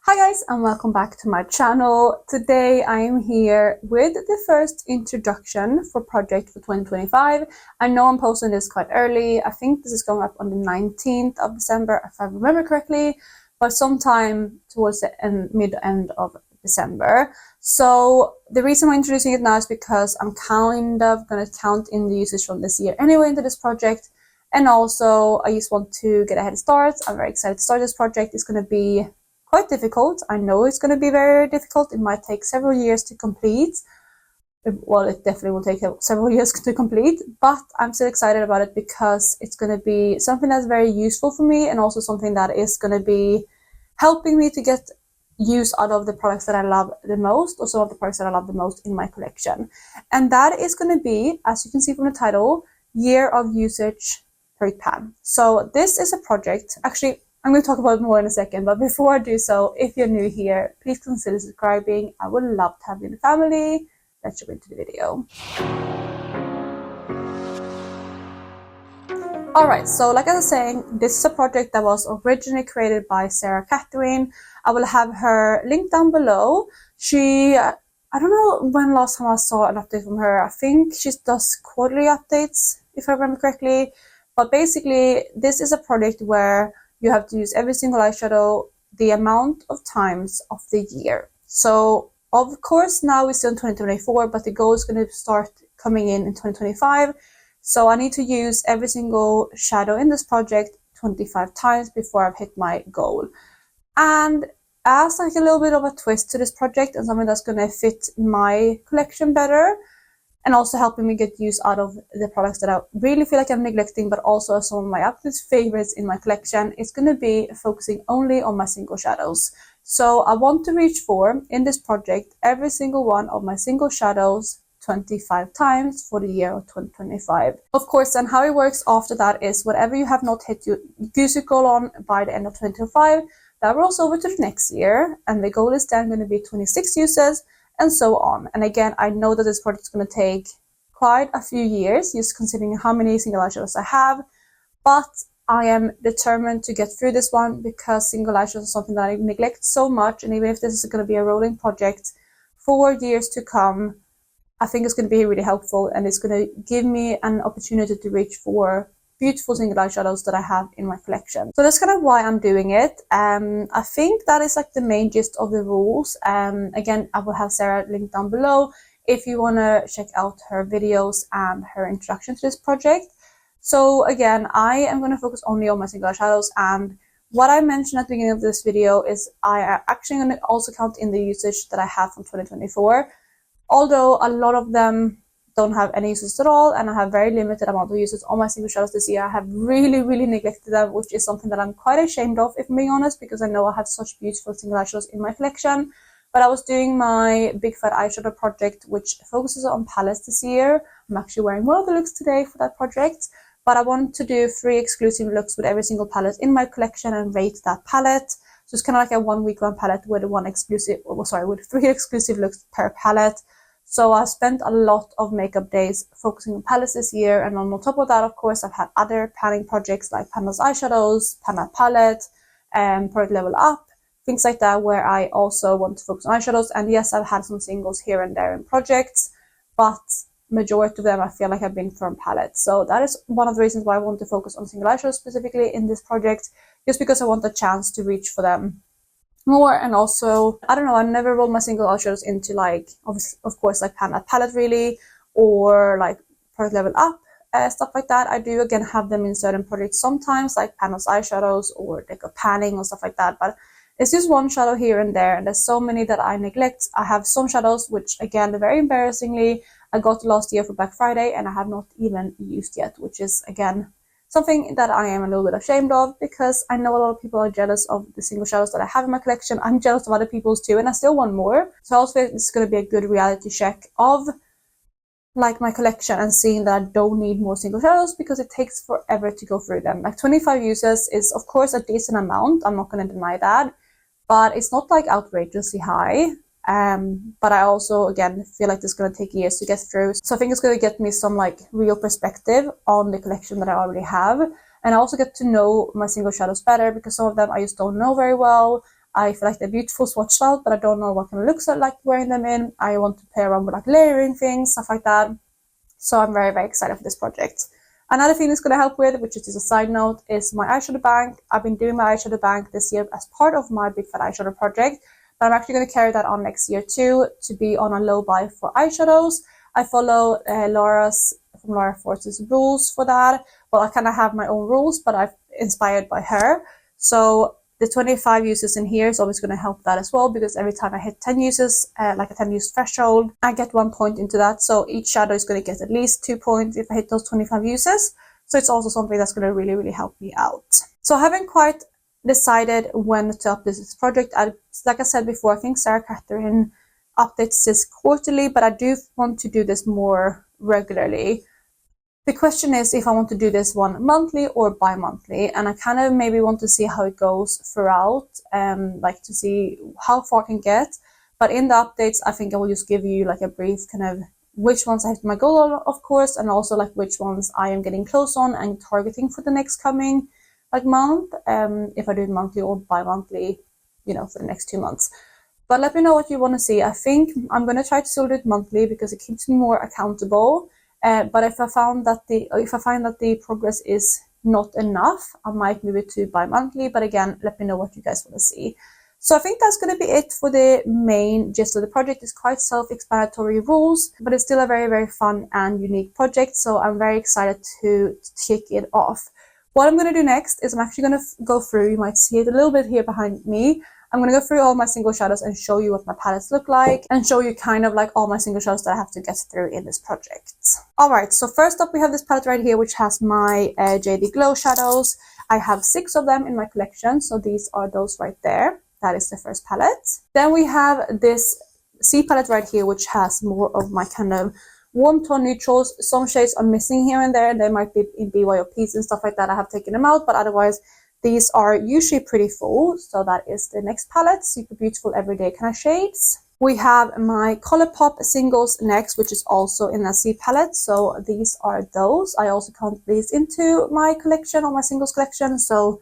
Hi guys, and welcome back to my channel. Today I am here with the first introduction for project for 2025. I know I'm posting this quite early. I think this is going up on the 19th of December if I remember correctly, but sometime towards the mid-end of December. So the reason I'm introducing it now is because I'm kind of going to count in the usage from this year anyway into this project. And also I just want to get a head start. I'm very excited to start this project. It's going to be quite difficult. I know it's going to be very difficult. It might take several years to complete. Well, it definitely will take several years to complete, but I'm still excited about it because it's going to be something that's very useful for me and also something that is going to be helping me to get use out of the products that I love the most, or some of the products that I love the most in my collection. And that is going to be, as you can see from the title, Year of Usage Period Pan. So this is a project, actually I'm going to talk about it more in a second, but before I do so, if you're new here, please consider subscribing. I would love to have you in the family. Let's jump into the video. Alright, so like I was saying, this is a project that was originally created by Kathrine. I will have her link down below. I don't know when last time I saw an update from her. I think she does quarterly updates, if I remember correctly. But basically, this is a project where you have to use every single eyeshadow the amount of times of the year. So of course now we're still in 2024, but the goal is going to start coming in 2025. So I need to use every single shadow in this project 25 times before I've hit my goal. And as like a little bit of a twist to this project and something that's going to fit my collection better, and also helping me get use out of the products that I really feel like I'm neglecting, but also some of my absolute favorites in my collection, it's going to be focusing only on my single shadows. So I want to reach for, in this project, every single one of my single shadows 25 times for the year of 2025. Of course, and how it works after that is whatever you have not hit your usage goal on by the end of 2025, that rolls over to the next year, and the goal is then going to be 26 uses, and so on. And again, I know that this project is going to take quite a few years, just considering how many single eyeshadows I have, but I am determined to get through this one because single eyeshadows is something that I neglect so much, and even if this is going to be a rolling project for years to come, I think it's going to be really helpful, and it's going to give me an opportunity to reach for beautiful single eyeshadows that I have in my collection. So that's kind of why I'm doing it. I think that is like the main gist of the rules. Again, I will have Sarah linked down below if you want to check out her videos and her introduction to this project. So again, I am going to focus only on my single eyeshadows, and what I mentioned at the beginning of this video is I am actually going to also count in the usage that I have from 2024, although a lot of them don't have any uses at all, and I have very limited amount of uses on my single shadows this year. I have really neglected them, which is something that I'm quite ashamed of, if I'm being honest, because I know I have such beautiful single eyeshadows in my collection. But I was doing my Big Fat Eyeshadow project, which focuses on palettes this year. I'm actually wearing one of the looks today for that project, but I want to do 3 exclusive looks with every single palette in my collection and rate that palette. So it's kind of like a 1 week long palette with with 3 exclusive looks per palette. So I spent a lot of makeup days focusing on palettes this year, and on top of that, of course, I've had other planning projects like Panda's eyeshadows, Panda palette, Product Level Up, things like that, where I also want to focus on eyeshadows. And yes, I've had some singles here and there in projects, but majority of them I feel like have been from palettes. So that is one of the reasons why I want to focus on single eyeshadows specifically in this project, just because I want the chance to reach for them more. And also, I don't know, I never rolled my single eyeshadows into like, of course, like Panda palette really, or like Product Level Up, stuff like that. I do again have them in certain projects sometimes, like Panda's eyeshadows or Deco Panning or stuff like that, but it's just one shadow here and there, and there's so many that I neglect. I have some shadows which, again, very embarrassingly, I got last year for Black Friday and I have not even used yet, which is, again, something that I am a little bit ashamed of, because I know a lot of people are jealous of the single shadows that I have in my collection. I'm jealous of other people's too, and I still want more. So I also feel this is going to be a good reality check of like my collection and seeing that I don't need more single shadows, because it takes forever to go through them. Like 25 uses is of course a decent amount, I'm not going to deny that, but it's not like outrageously high. But I also, again, feel like this is going to take years to get through. So I think it's going to get me some like real perspective on the collection that I already have. And I also get to know my single shadows better, because some of them I just don't know very well. I feel like they're beautiful swatch styles, but I don't know what kind of looks like wearing them in. I want to play around with like layering things, stuff like that. So I'm very, very excited for this project. Another thing it's going to help with, which is just a side note, is my eyeshadow bank. I've been doing my eyeshadow bank this year as part of my Big Fat Eyeshadow project, but I'm actually going to carry that on next year too, to be on a low buy for eyeshadows. I follow Laura's from Laura Force's rules for that. Well, I kind of have my own rules, but I've inspired by her. So the 25 uses in here is always going to help that as well, because every time I hit 10 uses, like a 10 use threshold, I get 1 point into that. So each shadow is going to get at least 2 points if I hit those 25 uses. So it's also something that's going to really, really help me out. So I haven't quite decided when to update this project. Like I said before, I think Sarah Kathrine updates this quarterly, but I do want to do this more regularly. The question is if I want to do this one monthly or bi-monthly, and I kind of maybe want to see how it goes throughout, like to see how far I can get. But in the updates, I think I will just give you like a brief kind of which ones I have my goal on, of course, and also like which ones I am getting close on and targeting for the next coming like month, if I do it monthly or bi-monthly, you know, for the next 2 months. But let me know what you want to see. I think I'm going to try to still do it monthly because it keeps me more accountable. But if I find that the progress is not enough, I might move it to bi-monthly. But again, let me know what you guys want to see. So I think that's going to be it for the main gist of the project. It's quite self-explanatory rules, but it's still a very, very fun and unique project. So I'm very excited to kick it off. What I'm going to do next is I'm actually going to go through, you might see it a little bit here behind me. I'm going to go through all my single shadows and show you what my palettes look like, and show you kind of like all my single shadows that I have to get through in this project. Alright, so first up we have this palette right here, which has my JD Glow shadows. I have 6 of them in my collection, so these are those right there. That is the first palette. Then we have this C palette right here, which has more of my kind of warm tone neutrals. Some shades are missing here and there. They might be in BYOPs and stuff like that. I have taken them out, but otherwise these are usually pretty full. So that is the next palette, Super Beautiful Everyday kind of shades. We have my Colourpop singles next, which is also in a C palette. So these are those. I also count these into my collection or my singles collection. So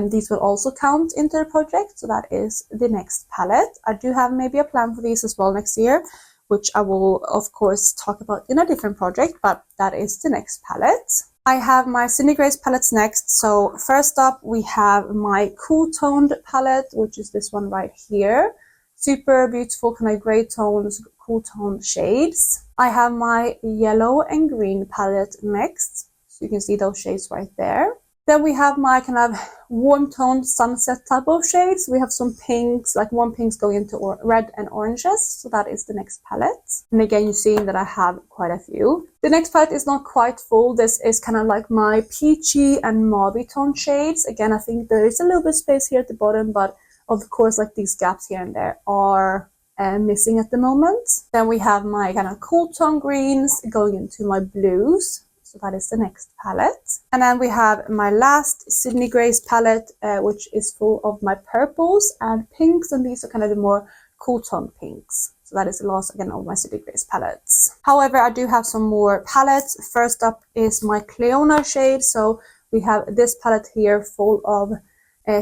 these will also count into the project. So that is the next palette. I do have maybe a plan for these as well next year, which I will of course talk about in a different project, but that is the next palette. I have my Cindy Grace palettes next. So first up we have my Cool Toned palette, which is this one right here. Super beautiful kind of gray tones, cool toned shades. I have my Yellow and Green palette next. So you can see those shades right there. Then we have my kind of warm toned sunset type of shades. We have some pinks, like warm pinks going into red and oranges. So that is the next palette. And again, you're seeing that I have quite a few. The next palette is not quite full. This is kind of like my peachy and mauve tone shades. Again, I think there is a little bit of space here at the bottom, but of course, like these gaps here and there are missing at the moment. Then we have my kind of cool tone greens going into my blues. So that is the next palette. And then we have my last Sydney Grace palette, which is full of my purples and pinks. And these are kind of the more cool tone pinks. So that is the last, again, of my Sydney Grace palettes. However, I do have some more palettes. First up is my Cleona shade. So we have this palette here full of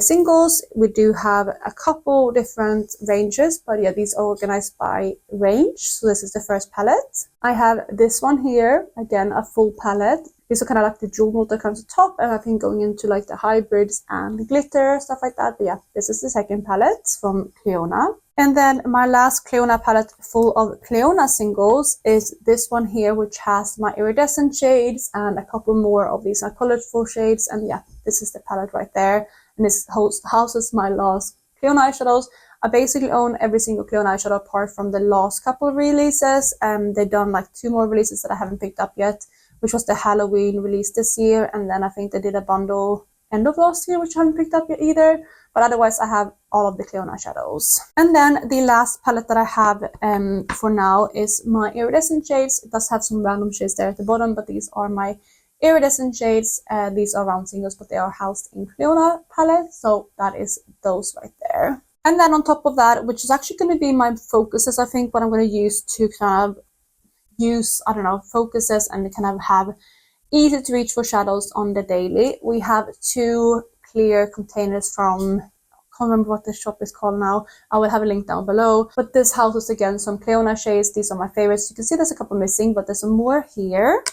singles. We do have a couple different ranges, but yeah, these are organized by range. So this is the first palette. I have this one here, again a full palette. These are kind of like the jewel note that comes to top, and I think going into like the hybrids and glitter, stuff like that. But yeah, this is the second palette from Cleona. And then my last Cleona palette full of Cleona singles is this one here, which has my iridescent shades and a couple more of these colorful shades. And yeah, this is the palette right there. And this houses my last Cleona eyeshadows. I basically own every single Cleona eyeshadow apart from the last couple of releases. They've done like 2 more releases that I haven't picked up yet, which was the Halloween release this year. And then I think they did a bundle end of last year, which I haven't picked up yet either. But otherwise, I have all of the Cleona eyeshadows. And then the last palette that I have for now is my iridescent shades. It does have some random shades there at the bottom, but these are my iridescent shades. These are round singles, but they are housed in Cleona palette. So that is those right there. And then on top of that, which is actually going to be my focuses, I think, what I'm going to use to kind of use, I don't know, focuses and kind of have easy to reach for shadows on the daily. We have 2 clear containers from can't remember what this shop is called now. I will have a link down below. But this houses again some Cleona shades. These are my favorites. You can see there's a couple missing, but there's some more here.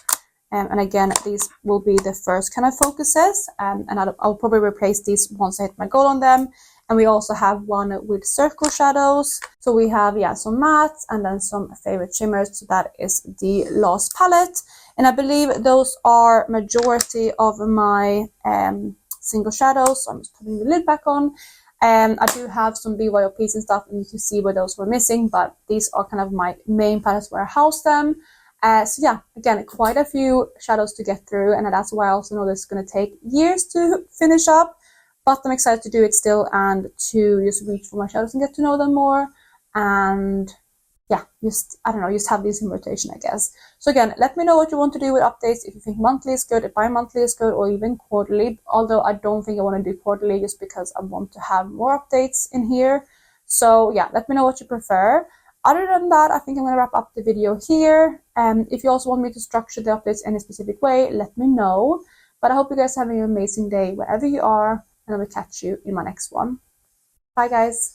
And again, these will be the first kind of focuses, and I'll probably replace these once I hit my goal on them. And we also have one with circle shadows. So we have, yeah, some mattes and then some favorite shimmers. So that is the last palette. And I believe those are majority of my single shadows. So I'm just putting the lid back on. I do have some BYOPs and stuff, and you can see where those were missing, but these are kind of my main palettes where I house them. So yeah, again, quite a few shadows to get through, and that's why I also know this is going to take years to finish up. But I'm excited to do it still and to just reach for my shadows and get to know them more. And yeah, just, I don't know, just have these in rotation, I guess. So again, let me know what you want to do with updates. If you think monthly is good, if bi-monthly is good, or even quarterly. Although I don't think I want to do quarterly just because I want to have more updates in here. So yeah, let me know what you prefer. Other than that, I think I'm going to wrap up the video here. If you also want me to structure the updates in a specific way, let me know. But I hope you guys are having an amazing day wherever you are. And I will catch you in my next one. Bye guys.